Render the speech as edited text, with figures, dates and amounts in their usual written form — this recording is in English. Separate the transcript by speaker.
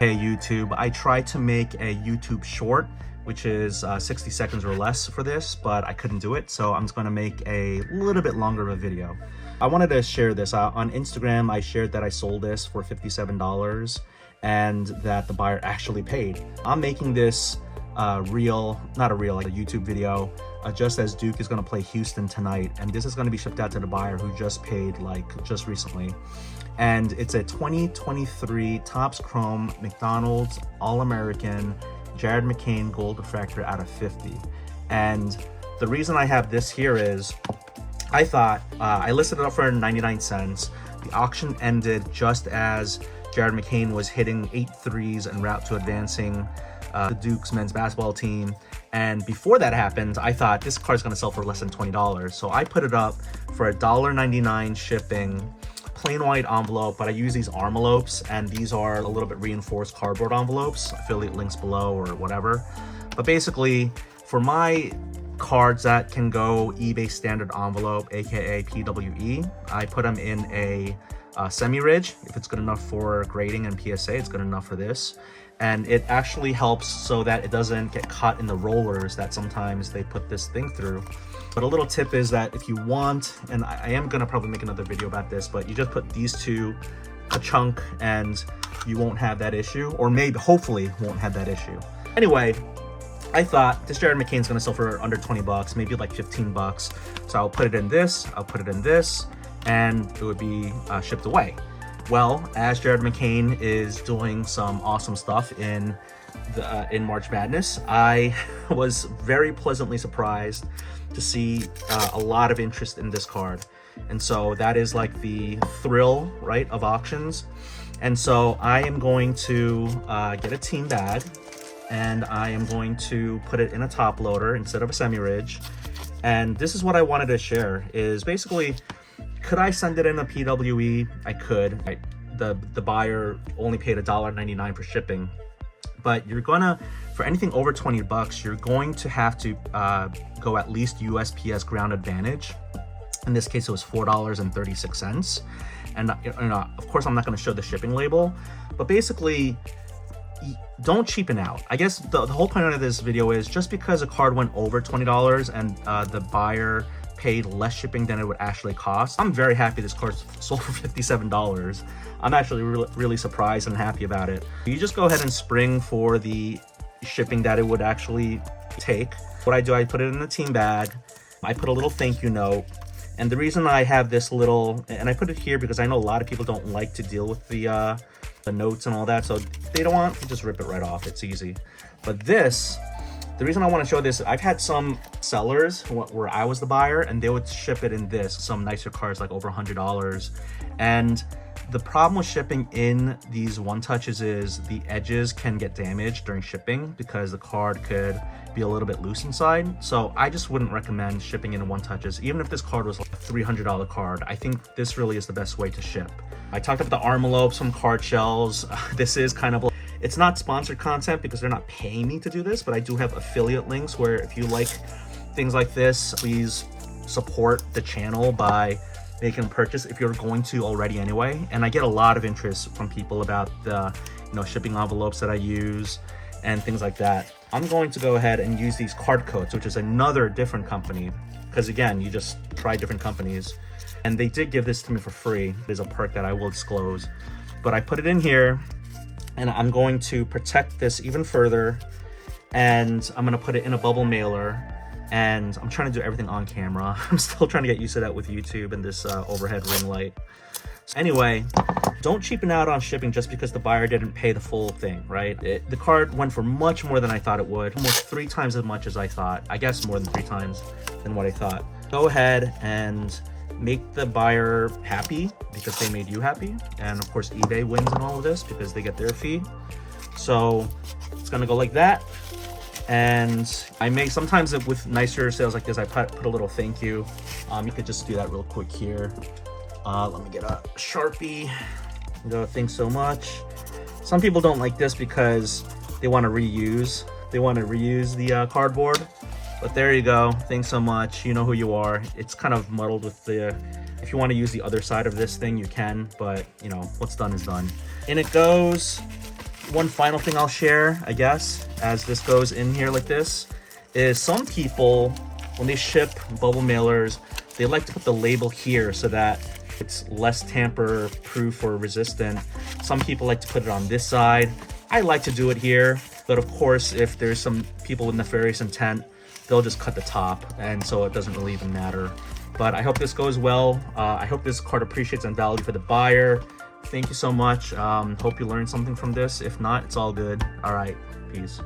Speaker 1: Hey YouTube, I tried to make a YouTube short, which is 60 seconds or less for this, but I couldn't do it, so I'm just gonna make a little bit longer of a video. I wanted to share this. On Instagram, I shared that I sold this for $57 and that the buyer actually paid. I'm making this like a YouTube video, just as Duke is gonna play Houston tonight, and this is gonna be shipped out to the buyer who just paid just recently. And it's a 2023 Topps Chrome McDonald's All-American Jared McCain Gold Refractor out of 50. And the reason I have this here is I thought I listed it up for 99 cents. The auction ended just as Jared McCain was hitting 8 threes en route to advancing the Duke's men's basketball team. And before that happened, I thought this card's gonna sell for less than $20. So I put it up for $1.99 shipping, plain white envelope, but I use these envelopes, and these are a little bit reinforced cardboard envelopes, affiliate links below or whatever. But basically, for my cards that can go eBay standard envelope, aka PWE, I put them in a semi-ridge. If it's good enough for grading and PSA, it's good enough for this. And it actually helps so that it doesn't get caught in the rollers that sometimes they put this thing through. But a little tip is that if you want, and I am gonna probably make another video about this, but you just put these two a chunk and you won't have that issue, or maybe hopefully won't have that issue. Anyway, I thought this Jared McCain's gonna sell for under 20 bucks, maybe like 15 bucks. So I'll put it in this, I'll put it in this, and it would be shipped away. Well, as Jared McCain is doing some awesome stuff in March Madness, I was very pleasantly surprised to see a lot of interest in this card. And so that is like the thrill, right, of auctions. And so I am going to get a team bag, and I am going to put it in a top loader instead of a semi-ridge. And this is what I wanted to share, is basically, could I send it in a PWE? I could. The buyer only paid $1.99 for shipping. But you're gonna, for anything over 20 bucks, you're going to have to go at least USPS ground advantage. In this case, it was $4.36. And of course, I'm not gonna show the shipping label, but basically, don't cheapen out. I guess the whole point of this video is just because a card went over $20 and the buyer paid less shipping than it would actually cost. I'm very happy this card sold for $57. I'm actually really surprised and happy about it. You just go ahead and spring for the shipping that it would actually take. What I do, I put it in the team bag. I put a little thank you note. And the reason I have this little, and I put it here because I know a lot of people don't like to deal with the notes and all that. So if they don't want to just rip it right off. It's easy. But this, the reason I want to show this, I've had some sellers where I was the buyer and they would ship it in this, some nicer cards like over $100. And the problem with shipping in these one touches is the edges can get damaged during shipping because the card could be a little bit loose inside. So I just wouldn't recommend shipping in one touches. Even if this card was like a $300 card, I think this really is the best way to ship. I talked about the envelopes, some card shells. This is kind of, it's not sponsored content because they're not paying me to do this, but I do have affiliate links where if you like things like this, please support the channel by making a purchase if you're going to already anyway. And I get a lot of interest from people about the shipping envelopes that I use and things like that. I'm going to go ahead and use these card coats, which is another different company, because again, you just try different companies. And they did give this to me for free. There's a perk that I will disclose, but I put it in here and I'm going to protect this even further, and I'm going to put it in a bubble mailer. And I'm trying to do everything on camera. I'm still trying to get used to that with YouTube and this overhead ring light. So anyway, don't cheapen out on shipping just because the buyer didn't pay the full thing, right? The card went for much more than I thought it would. Almost 3 times as much as I thought. I guess more than 3 times than what I thought. Go ahead and make the buyer happy because they made you happy. And of course, eBay wins in all of this because they get their fee. So it's gonna go like that. And I may sometimes with nicer sales like this, I put a little thank you. You could just do that real quick here. Let me get a Sharpie. Go, thanks so much. Some people don't like this because they want to reuse. They want to reuse the cardboard. But there you go. Thanks so much. You know who you are. It's kind of muddled with the, if you want to use the other side of this thing, you can. But, you know, what's done is done. And it goes. One final thing I'll share, I guess, as this goes in here like this, is some people, when they ship bubble mailers, they like to put the label here so that it's less tamper proof or resistant. Some people like to put it on this side. I like to do it here, but of course, if there's some people with nefarious intent, they'll just cut the top, and so it doesn't really even matter. But I hope this goes well. I hope this card appreciates in value for the buyer. Thank you so much. Hope you learned something from this. If not, it's all good. All right, peace.